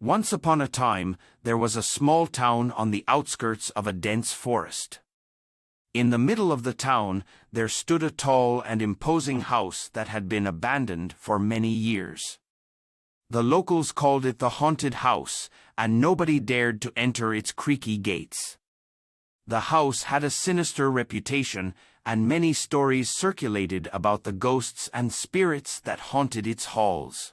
Once upon a time, there was a small town on the outskirts of a dense forest. In the middle of the town, there stood a tall and imposing house that had been abandoned for many years. The locals called it the haunted house, and nobody dared to enter its creaky gates. The house had a sinister reputation, and many stories circulated about the ghosts and spirits that haunted its halls.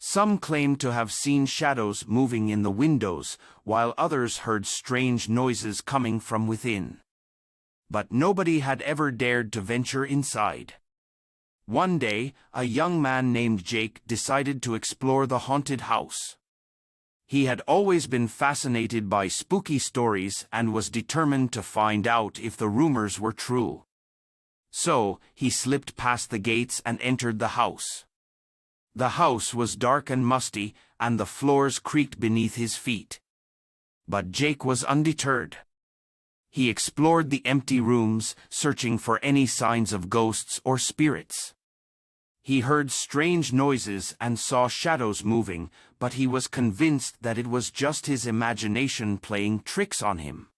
Some claimed to have seen shadows moving in the windows, while others heard strange noises coming from within. But nobody had ever dared to venture inside. One day, a young man named Jake decided to explore the haunted house. He had always been fascinated by spooky stories and was determined to find out if the rumors were true. So, he slipped past the gates and entered the house. The house was dark and musty, and the floors creaked beneath his feet. But Jake was undeterred. He explored the empty rooms, searching for any signs of ghosts or spirits. He heard strange noises and saw shadows moving, but he was convinced that it was just his imagination playing tricks on him.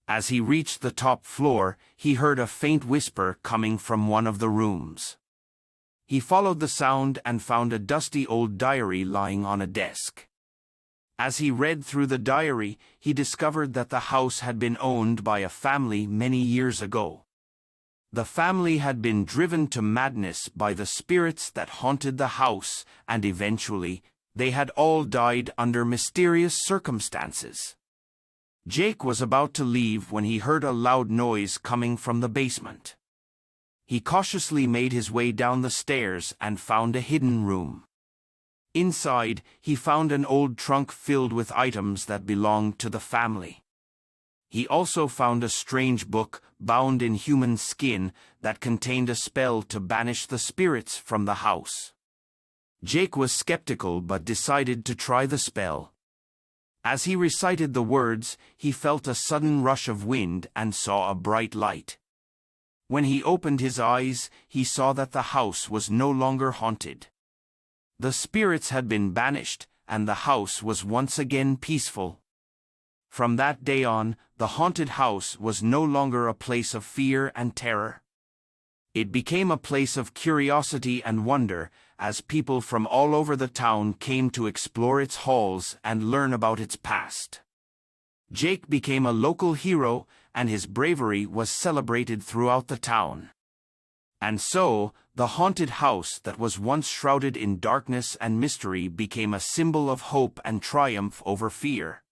As he reached the top floor, he heard a faint whisper coming from one of the rooms. He followed the sound and found a dusty old diary lying on a desk. As he read through the diary, he discovered that the house had been owned by a family many years ago. The family had been driven to madness by the spirits that haunted the house, and eventually, they had all died under mysterious circumstances. Jake was about to leave when he heard a loud noise coming from the basement. He cautiously made his way down the stairs and found a hidden room. Inside, he found an old trunk filled with items that belonged to the family. He also found a strange book, bound in human skin, that contained a spell to banish the spirits from the house. Jake was skeptical but decided to try the spell. As he recited the words, he felt a sudden rush of wind and saw a bright light. When he opened his eyes, he saw that the house was no longer haunted. The spirits had been banished, and the house was once again peaceful. From that day on, the haunted house was no longer a place of fear and terror. It became a place of curiosity and wonder, as people from all over the town came to explore its halls and learn about its past. Jake became a local hero, and his bravery was celebrated throughout the town. And so, the haunted house that was once shrouded in darkness and mystery became a symbol of hope and triumph over fear.